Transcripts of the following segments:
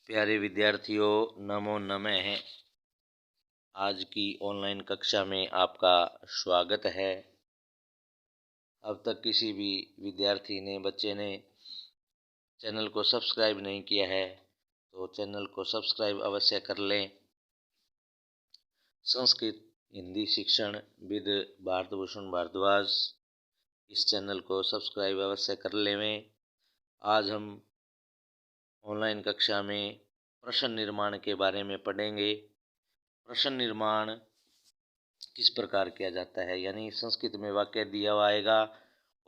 प्यारे विद्यार्थियों, नमो नमः। आज की ऑनलाइन कक्षा में आपका स्वागत है। अब तक किसी भी विद्यार्थी ने बच्चे ने चैनल को सब्सक्राइब नहीं किया है तो चैनल को सब्सक्राइब अवश्य कर लें। संस्कृत हिंदी शिक्षण विद भारतभूषण भारद्वाज, इस चैनल को सब्सक्राइब अवश्य कर लें। आज हम ऑनलाइन कक्षा में प्रश्न निर्माण के बारे में पढ़ेंगे। प्रश्न निर्माण किस प्रकार किया जाता है, यानी संस्कृत में वाक्य दिया हुआ आएगा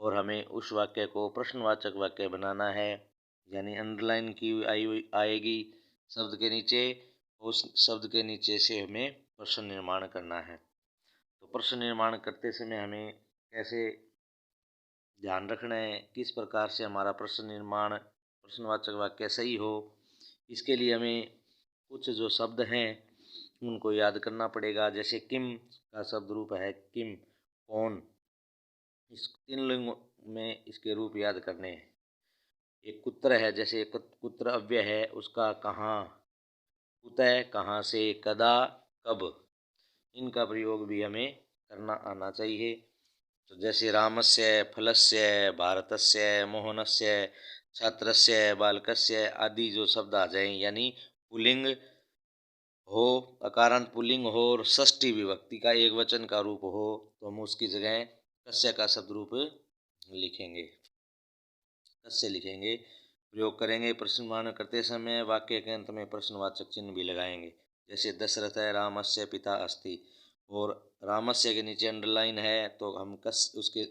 और हमें उस वाक्य को प्रश्नवाचक वाक्य बनाना है, यानी अंडरलाइन की आएगी शब्द के नीचे, उस शब्द के नीचे से हमें प्रश्न निर्माण करना है। तो प्रश्न निर्माण करते समय हमें कैसे ध्यान रखना है, किस प्रकार से हमारा प्रश्न निर्माण प्रश्नवाचक वाक्य सही हो, इसके लिए हमें कुछ जो शब्द हैं उनको याद करना पड़ेगा। जैसे किम का शब्द रूप है किम, कौन। इस तीन लिंग में इसके रूप याद करने हैं। एक कुत्र है, जैसे कुत्र अव्यय है, उसका कहाँ, कुतः कहाँ से, कदा कब, इनका प्रयोग भी हमें करना आना चाहिए। तो जैसे रामस्य, फलस्य, भारतस्य, मोहनस्य, छात्रस्य, बालकस्य आदि जो शब्द आ जाएं, यानी पुल्लिंग हो, अकारांत पुल्लिंग हो और षष्ठी विभक्ति का एक वचन का रूप हो, तो हम उसकी जगह कस्य का शब्द रूप लिखेंगे, कस्य लिखेंगे, प्रयोग करेंगे। प्रश्नवाचन करते समय वाक्य के अंत में प्रश्नवाचक चिन्ह भी लगाएंगे। जैसे दशरथ है रामस्य पिता अस्ति, और रामस्य के नीचे अंडरलाइन है तो हम उसके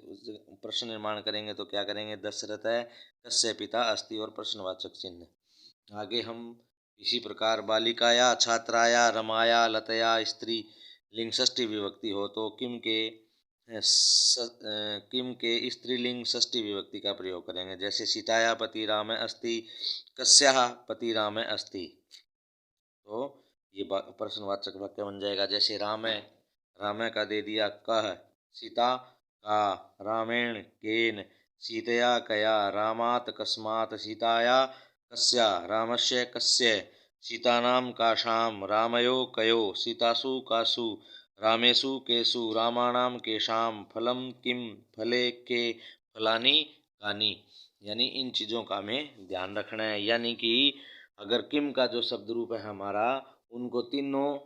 प्रश्न निर्माण करेंगे तो क्या करेंगे, दशरथ है कस्य पिता अस्ति और प्रश्नवाचक चिन्ह। आगे हम इसी प्रकार बालिकाया, छात्राया, रमाया, लतया, स्त्री लिंग षष्ठी विभक्ति हो तो किम के स्त्रीलिंग षष्ठी विभक्ति का प्रयोग करेंगे। जैसे सीताया पति राम अस्ति, कस्याः पति राम अस्ति, तो ये प्रश्नवाचक वाक्य बन जाएगा। जैसे राम का दे दिया कह, सीता का, रामेण केन, सीतया कया, रामात् कस्मात्, सीताया कस्या, रामस्य कस्य, सीतानां काशां, रामयो कयो, सीतासु कासु, रामेषु केषु, रामाणां केषां, फलं किं, फले के, फलानि कानि, यानी इन चीज़ों का हमें ध्यान रखना है। यानी कि अगर किम का जो शब्द रूप है हमारा, उनको तीनों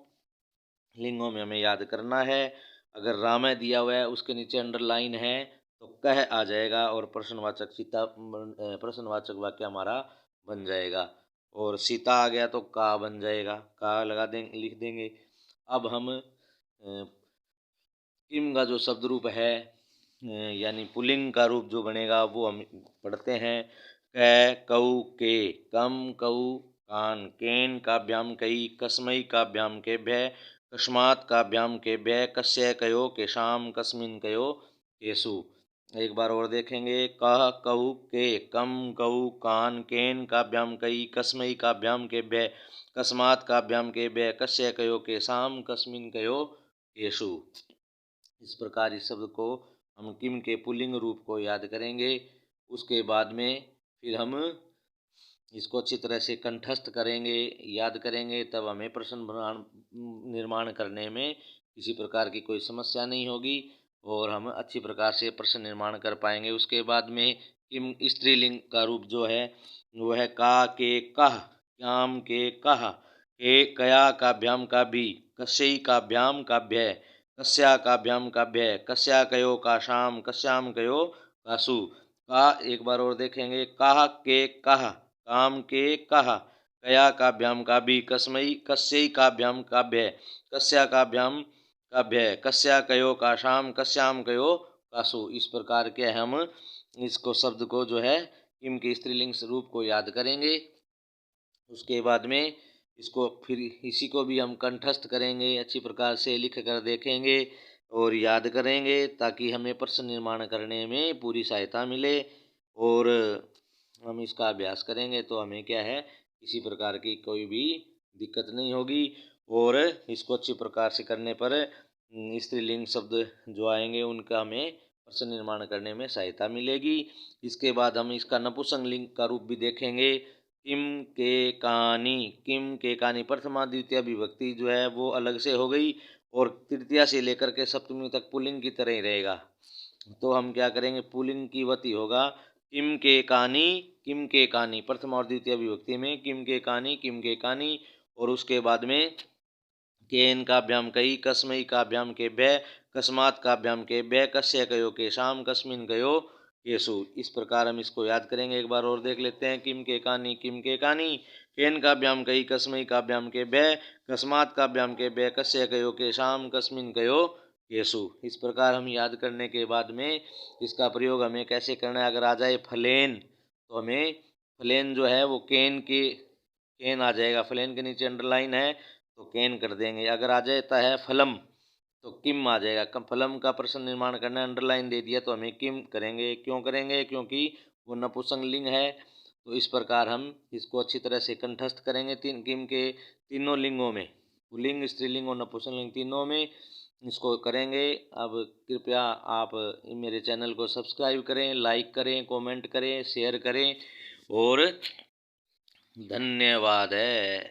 लिंगों में हमें याद करना है। अगर राम दिया हुआ है उसके नीचे अंडरलाइन है तो कह आ जाएगा और प्रश्नवाचक वाक्य हमारा बन जाएगा। और सीता आ गया तो का बन जाएगा, का लगा देंगे, लिख देंगे। अब हम किम का जो शब्द रूप है यानी पुल्लिंग का रूप जो बनेगा वो हम पढ़ते हैं। क, कऊ, के, कम, कऊ, कान, केन काभ्याम कई, कस्मई काभ्याम के भय, कस्मात् काभ्याम के भय, कस्य कयो केशाम, कस्मिन कयो केसु। एक बार और देखेंगे। कह, कहू, के, कम, कऊ, कान, केन काभ्याम कई, कस्मई काभ्याम के भय, कस्मात् काभ्याम के भय, कस्य कयो केशाम, कस्मिन कयो केसु। इस प्रकार इस शब्द को हम किम के पुल्लिंग रूप को याद करेंगे। उसके बाद में फिर हम इसको अच्छी तरह से कंठस्थ करेंगे, याद करेंगे, तब हमें प्रश्न निर्माण करने में किसी प्रकार की कोई समस्या नहीं होगी और हम अच्छी प्रकार से प्रश्न निर्माण कर पाएंगे। उसके बाद में किम स्त्रीलिंग का रूप जो है वो है का, के, कह, क्याम के, कह, के, कया काभ्याम का भी, कस्यई काभ्याम काभ्य, कस्या काभ्याम काभ्य, कस्या कयो काशाम, कस्याम कयो कासु। का एक बार और देखेंगे। काह के कह, काम के कह, कया काभ्याम का भी, कस्मई कस्यई काभ्याम काभ्य, कस्या काभ्याम काभ्य, कस्या कयो काशाम, कस्याम कयो कासु। इस प्रकार के हम इसको शब्द को जो है किम के स्त्रीलिंग रूप को याद करेंगे। उसके बाद में इसको फिर इसी को भी हम कंठस्थ करेंगे, अच्छी प्रकार से लिख कर देखेंगे और याद करेंगे ताकि हमें प्रश्न निर्माण करने में पूरी सहायता मिले। और हम इसका अभ्यास करेंगे तो हमें क्या है, किसी प्रकार की कोई भी दिक्कत नहीं होगी। और इसको अच्छी प्रकार से करने पर स्त्रीलिंग शब्द जो आएंगे उनका हमें प्रश्न निर्माण करने में सहायता मिलेगी। इसके बाद हम इसका नपुंसकलिंग का रूप भी देखेंगे। किम के कानी, किम के कानी प्रथमा द्वितीय विभक्ति जो है वो अलग से हो गई और तृतीया से लेकर के सप्तमी तक पुल्लिंग की तरह ही रहेगा। तो हम क्या करेंगे, पुल्लिंग की वती होगा किम के कानी, किम के कानी प्रथम और द्वितीय विभक्ति में किम के कानी, किम के कानी, और उसके बाद में केन काभ्याम कई, कस्मई काभ्याम के बै, कस्मात काभ्याम के बै, कस्य कयो के शाम, कस्मिन कयो केसु। इस प्रकार हम इसको याद करेंगे। एक बार और देख लेते हैं। किम के कानी, किम के कानी, केन काभ्याम कई, कस्मई काभ्याम के बै, कस्मात काभ्याम के बै, कस्य कयो के शाम, कस्मिन कयो केसु। इस प्रकार हम याद करने के बाद में इसका प्रयोग हमें कैसे करना है। अगर आ जाए फलेन तो हमें फलेन जो है वो केन आ जाएगा, फलेन के नीचे अंडरलाइन है तो केन कर देंगे। अगर आ जाता है फलम तो किम आ जाएगा। फलम का प्रश्न निर्माण करना है, अंडरलाइन दे दिया तो हमें किम करेंगे। क्यों करेंगे, क्योंकि वो नपुंसकलिंग है। तो इस प्रकार हम इसको अच्छी तरह से कंठस्थ करेंगे। किम के तीनों लिंगों में, पुल्लिंग, स्त्रीलिंग और नपुंसकलिंग तीनों में इसको करेंगे। अब कृपया आप मेरे चैनल को सब्सक्राइब करें, लाइक करें, कमेंट करें, शेयर करें और धन्यवाद है।